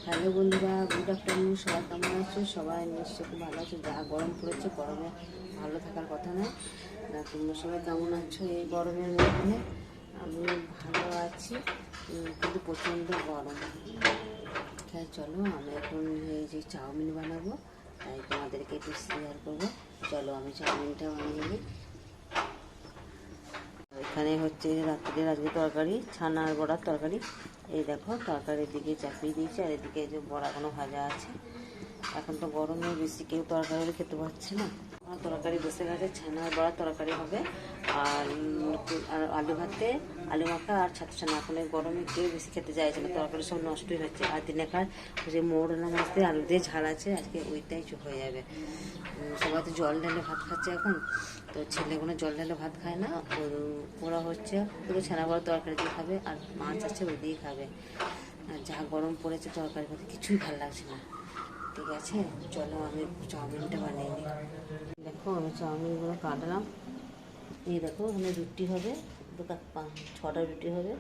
Hello বন্ধুরা, good afternoon. সবাই কেমন আছো? সবাই নিশ্চয়ই খুব ভালো আছো। যা গরম পড়েছে, গরমে ভালো থাকার কথা নয়। তোমরা সবাই কেমন আছো এই গরমের মধ্যে? আমি ভালো আছি, কিন্তু প্রচণ্ড গরম। তাই চলো, আমি এখন এই যে চাউমিন বানাবো, তাই তোমাদেরকে একটু শেয়ার করবো। চলো আমি চাউমিনটা বানিয়ে নিই। এখানে হচ্ছে রাত্রের আজকে তরকারি, ছানা আর বড়ার তরকারি। এই দেখো, তরকারির দিকে চাপিয়ে দিয়েছি, আর এদিকে যে বড়াগুলো ভাজা আছে। এখন তো গরমে বেশি কেউ তরকারি খেতে পারছে না। আমার তরকারি বসে গেছে, ছানা আর বড়ার তরকারি হবে। আর আলু ভাতে, আলু মাখা আর ছাতু ছানা। এখন এই গরমে কেউ বেশি খেতে চাইছে না, তরকারি সব নষ্টই হচ্ছে। আর দিনেকার যে মোড়না মাছ দিয়ে আলু দিয়ে ঝাল আছে, আজকে ওইটাই হয়ে যাবে। সবাই তো জল ঢেলে ভাত খাচ্ছে এখন, তো ছেলেগুলো জল ঢেলে ভাত খায় না। ওরা হচ্ছে পুরো ছানা বড়া তরকারি দিয়ে খাবে, আর মাছ আছে ওই দিয়েই খাবে। আর যা গরম পড়েছে, তরকারি ভাতে কিছুই ভালো লাগছে না। ঠিক আছে, চলো আমি চাউমিনটা বানিয়ে নিই। দেখো, আমি চাউমিনগুলো কাটলাম। এই দেখো, এখানে রুটি হবে, 6টা রুটি হবে।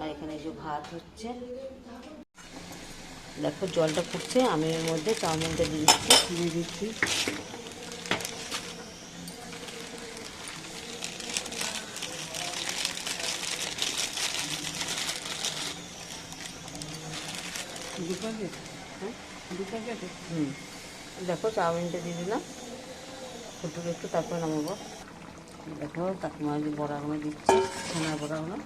আর এখানে যে ভাত হচ্ছে, দেখো জলটা ফুটছে, আমি এর মধ্যে চাউমিনটা দিয়ে দিচ্ছি। দেখো চাউমিনটা দিয়ে দিলাম, ফুটুক একটু, তারপরে নামাবো। দেখো কাকিমা যে বড়াগুলো দিচ্ছে, ছানার বড়াগুলো।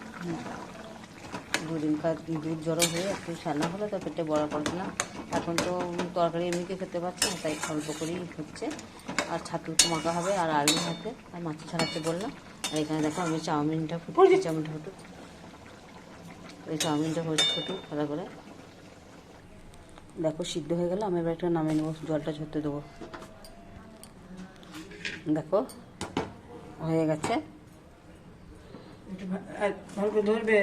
দুদিনকার দুধ জড়ো হয়ে একটু ছানা হলো, তো পেটে বড়া করে দিলাম। এখন তো তরকারি এমনিকে খেতে পারছে না, তাই অল্প করেই হচ্ছে। আর ছাতু তো মাখা হবে, আর আলু হাতে আর মাছ ছাড়াতে বললাম। আর এখানে দেখো আমি চাউমিনটা ফুটুক। ওই চাউমিনটা ফুটুক ভালো করে। দেখো সিদ্ধ হয়ে গেল, আমি এবার একটা নামিয়ে নেবো, জলটা ঝরতে দেবো। দেখো হয়ে গেছে। ধরবে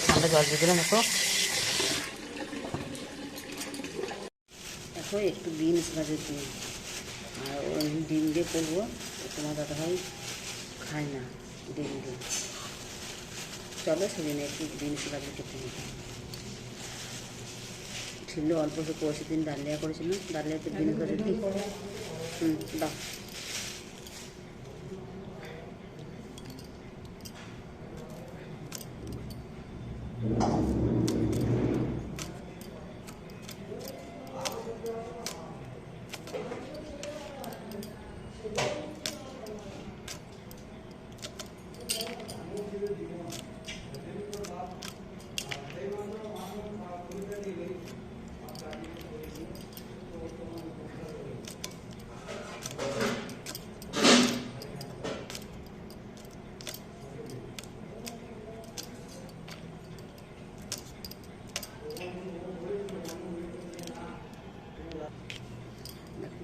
ঠান্ডা জল দিয়ে দিলাম। দেখো একটু বিনস গাজর দিয়ে, আর ডিম দিয়ে করবো। তোমার দাদাভাই খায় না ডিম দিয়ে। চলো সেদিন একটু বিনস গাজর খেতে হবে। ছিল অল্প স্বল্প, সেদিন ডালিয়া করেছিলাম, ডালিয়াতে বিনস গাজর দিই। দাও।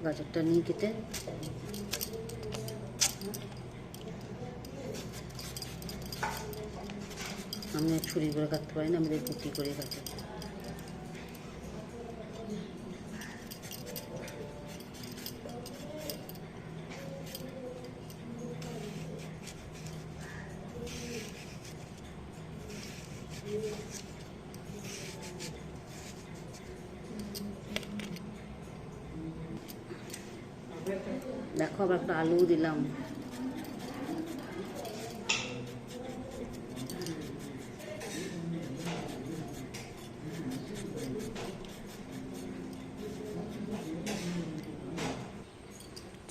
গাজরটা নিয়ে কেটে, আমি ছুরি করে কাটতে পারি না, আমাদের কুটি করে কাটে। দেখো আবার একটা আলু দিলাম।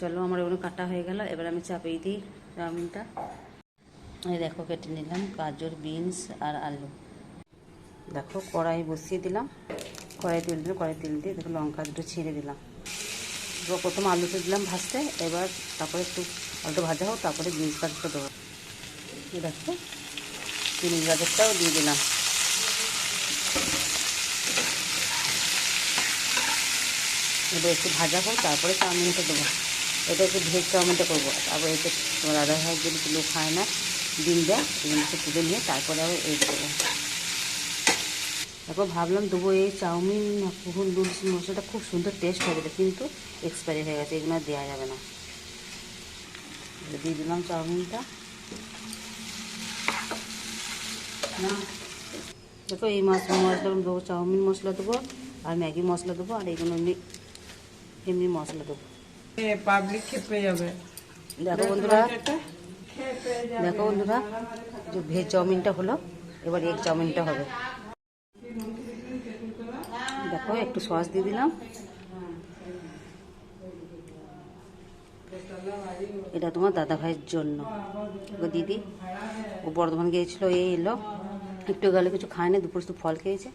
চলো, আমার ওগুলো কাটা হয়ে গেল, এবার আমি চাপিয়ে দিই চাউমিনটা। এই দেখো কেটে নিলাম গাজর, বিনস আর আলু। দেখো কড়াই বসিয়ে দিলাম, কড়াই তেল দিয়ে দেখো লঙ্কা দুটো ছিঁড়ে দিলাম। প্রথম আলুতে দিলাম ভাজতে, এবার তারপরে একটু আলুটা ভাজা হোক, তারপরে বিনস গাজরটা দেবো। দেখো বিনস গাজরটাও দিয়ে দিলাম। এবার একটু ভাজা হোক, তারপরে চাউমিনটা দেবো। এটা একটু ভেজ চাউমিনটা করবো। তারপর এটা তোমার দাদা ভাই যদি লোক খায় না ডিম দেয়, এগুলোকে তুলে নিয়ে তারপরে আবার এই দেবো। তারপর ভাবলাম দেবো এই চাউমিন নুডলস মশলাটা খুব সুন্দর টেস্ট হবে, কিন্তু এক্সপায়ারি হয়ে গেছে, এগুলো দেওয়া যাবে না। দিয়ে দিলাম চাউমিনটা। দেখো এই মশলা দেবো, চাউমিন মশলা দেবো আর ম্যাগি মশলা দেবো, আর এগুলো এমনি মশলা দেবো। পাবলিক খেপে যাবে। দেখো বন্ধুরা যে ভেজ চাউমিনটা হলো, এবার এগ চাউমিনটা হবে। দেখো একটু সস দিয়ে দিলাম। এটা তোমার দাদা ভাইয়ের জন্য। দিদি ও বর্ধমান গিয়েছিল, এই এলো, একটু গেলে কিছু খায় না, দুপুর শুধু ফল খেয়েছে।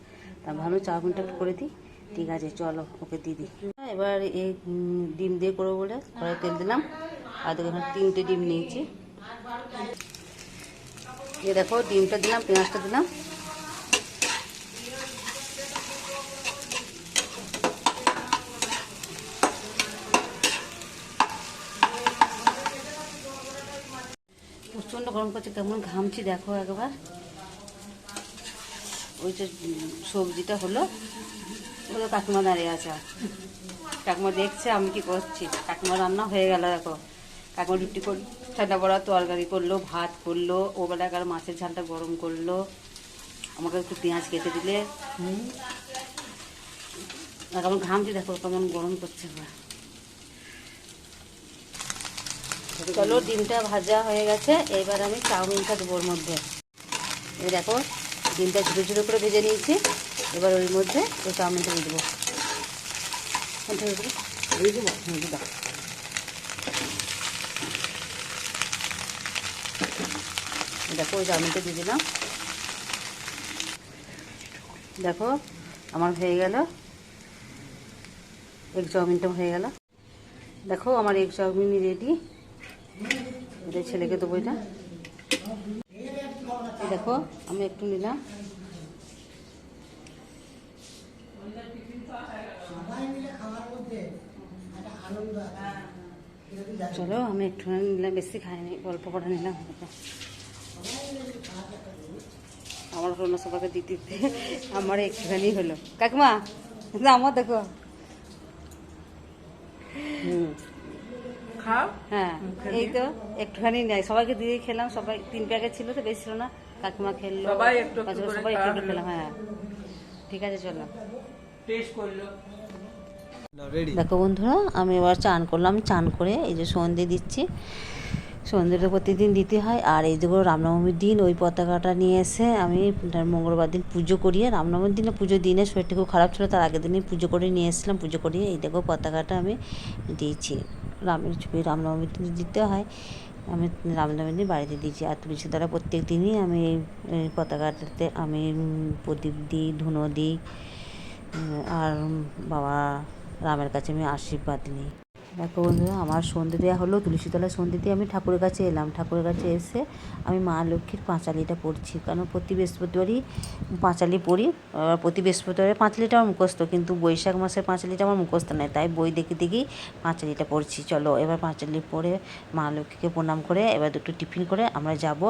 তা ভালো চাউমিনটা একটু করে দিই। ঠিক আছে চলো ওকে দিদি। এবার এই ডিম দিয়ে করবো বলে কড়াই তেল দিলাম, আর দেখো 3টে ডিম নিয়েছি। এই দেখো ডিমটা দিলাম, পেঁয়াজটা দিলাম। প্রচণ্ড গরম করছে, কেমন ঘামছি দেখো একবার। ওই যে সবজিটা হলো, ওই কাকিমা দাঁড়িয়ে আছে, কাকিমা দেখছে আমি কি করছি। কাকিমা রান্না হয়ে গেল দেখো। কাকিমা রুটি করলো, ঠান্ডা বড়া তরকারি করলো, ভাত করলো, ওবেলা একবার মাছের ঝালটা গরম করলো, আমাকে একটু পেঁয়াজ কেটে দিলে। কেমন ঘামছি দেখো, কেমন গরম করছে। চলো ডিমটা ভাজা হয়ে গেছে, এবার আমি চাউমিনটা দেবো ওর মধ্যে। এই দেখো ডিমটা ঝুড়ো ঝুড়ো করে ভেজে নিয়েছি, এবার ওর মধ্যে ওই চাউমিনটা দিয়ে দেবো। দেখো ওই চাউমিনটা দিয়ে দিলাম। দেখো আমার হয়ে গেল এগ চাউমিনটা হয়ে গেল। দেখো আমার এগ চাউমিন রেডি। এটা ছেলেকে দেবো। এটা দেখো আমি একটু নিলাম। চলো আমি একটুখানি নিলাম, বেশি খাইনি, অল্প করে নিলাম। আমার হলো সবাইকে দিতে আমার একটুখানি হলো। কাকিমা আমার দেখো খাও। হ্যাঁ এই তো একটুখানি নেই, সবাইকে দিয়ে খেলাম। সবাই 3 প্যাকেট ছিল তো, বেশি ছিল না। কাকিমা খেললো, সবাই একটু একটু খেলাম। হ্যাঁ ঠিক আছে চলো। দেখো বন্ধুরা আমি এবার চান করলাম, চান করে এই যে সন্ধে দিচ্ছি। সন্ধ্যেটা প্রতিদিন দিতে হয়। আর এই যেগুলো রামনবমীর দিন ওই পতাকাটা নিয়ে এসে আমি মঙ্গলবার দিন পুজো করিয়ে, রামনবমীর দিনে পুজো দিনে শরীরটা খুব খারাপ ছিল, তার আগের দিনই পুজো করে নিয়ে এসেছিলাম। পুজো করিয়ে এই দেখো পতাকাটা আমি দিয়েছি। রামের ছবি রামনবমীর দিন দিতে হয়, আমি রামনবমীর দিন বাড়িতে দিয়েছি। আর তুলসী দ্বারা প্রত্যেক দিনই আমি এই পতাকাটাতে আমি প্রদীপ দিই, ধুনো দিই, আর বাবা রামের কাছে আমি আশীর্বাদ নিই। দেখো বন্ধুরা আমার সন্ধে দেওয়া হলো, তুলসীতলায় সন্ধে দিয়ে আমি ঠাকুরের কাছে এলাম। ঠাকুরের কাছে এসে আমি মা লক্ষ্মীর পাঁচালিটা পড়ছি, কারণ প্রতি বৃহস্পতিবারই পাঁচালি পড়ি। প্রতি বৃহস্পতিবারে পাঁচালিটা আমার মুখস্থ, কিন্তু বৈশাখ মাসের পাঁচালিটা আমার মুখস্থ নেই, তাই বই দেখে দেখেই পাঁচালিটা পড়ছি। চলো এবার পাঁচালি পড়ে মা লক্ষ্মীকে প্রণাম করে এবার দুটো টিফিন করে আমরা যাব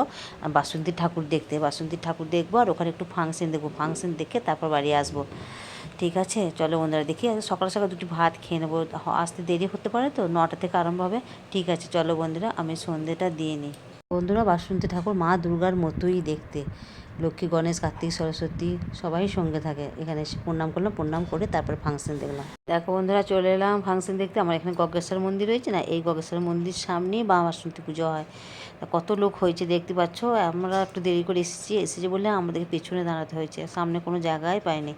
বাসন্তী ঠাকুর দেখতে। বাসন্তী ঠাকুর দেখবো, আর ওখানে একটু ফাংশন দেখবো। ফাংশন দেখে তারপর বাড়ি আসবো। ঠিক আছে চলো বন্ধুরা, দেখি সকাল সকাল দুটি ভাত খেয়ে নেবো, আসতে দেরি হতে পারে তো, 9টা থেকে আরম্ভ হবে। ঠিক আছে চলো বন্ধুরা আমি সন্ধ্যেটা দিয়ে নিই। বন্ধুরা বাসন্তী ঠাকুর মা দুর্গার মতোই দেখতে, লক্ষ্মী গণেশ কার্তিক সরস্বতী সবাই সঙ্গে থাকে। এখানে এসে প্রণাম করলাম, প্রণাম করে তারপরে ফাংশন দেখলাম। দেখো বন্ধুরা চলে এলাম ফাংশন দেখতে। আমার এখানে গগেশ্বর মন্দির রয়েছে না, এই গগেশ্বর মন্দির সামনেই বাসন্তী পুজো হয়। কত লোক হয়েছে দেখতে পাচ্ছ। আমরা একটু দেরি করে এসেছি বলে আমাদেরকে পেছনে দাঁড়াতে হয়েছে, সামনে কোনো জায়গায় পাইনি।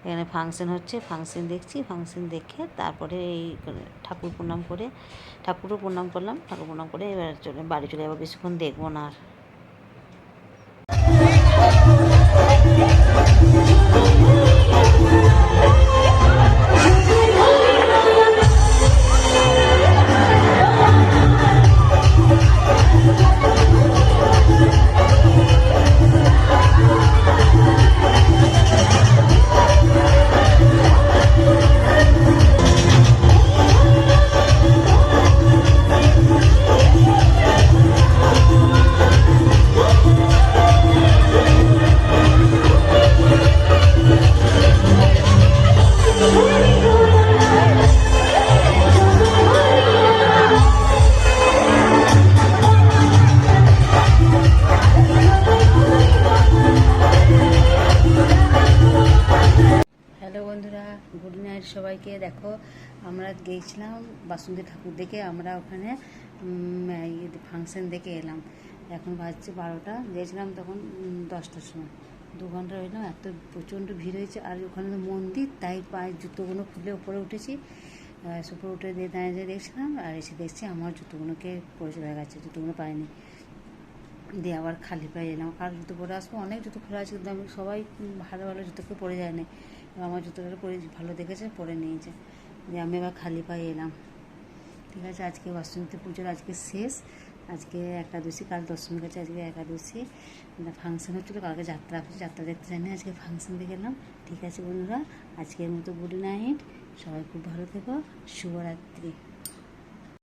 এখানে ফাংশন হচ্ছে, ফাংশন দেখছি। ফাংশন দেখে তারপরে এই ঠাকুর প্রণাম করে, ঠাকুরও প্রণাম করলাম। ঠাকুর প্রণাম করে এবার বাড়ি চলে যাবো, বেশিক্ষণ দেখবো না আর। সবাইকে। দেখো আমরা গিয়েছিলাম বাসন্তী ঠাকুর দেখে, আমরা ওখানে ফাংশন দেখে এলাম। এখন বাজছে 12টা, গিয়েছিলাম তখন 10টার সময়। 2 ঘন্টা রইলাম, এত প্রচণ্ড ভিড় হয়েছে। আর ওখানে তো মন্দির, তাই পায়ের জুতোগুলো খুলে উপরে উঠেছি। উপরে উঠে দিয়ে দাঁড়িয়ে দেখছিলাম, আর এসে দেখছি আমার জুতোগুলোকে পরিচয় হয়ে গেছে, জুতোগুলো পাইনি। দিয়ে আবার খালি পায়ে এলাম, কার জুতো পরে আসবো, অনেক জুতো খোলা আছে, কিন্তু আমি সবাই ভালো ভালো জুতোকে পরে যায়নি। আমার জুতোটা পরে ভালো দেখেছে, পরে নিয়েছে। দিয়ে আমি আবার খালি পায়ে এলাম। ঠিক আছে, আজকে বাসন্তী পুজোর আজকে শেষ। আজকে একাদশী, কাল দশমী গেছে, আজকে একাদশী। ফাংশন হচ্ছিলো, কালকে যাত্রা হচ্ছে, যাত্রা দেখতে জানি, আজকে ফাংশন দেখে এলাম। ঠিক আছে বন্ধুরা, আজকের মতো গুড নাইট, সবাই খুব ভালো থেকো, শুভরাত্রি।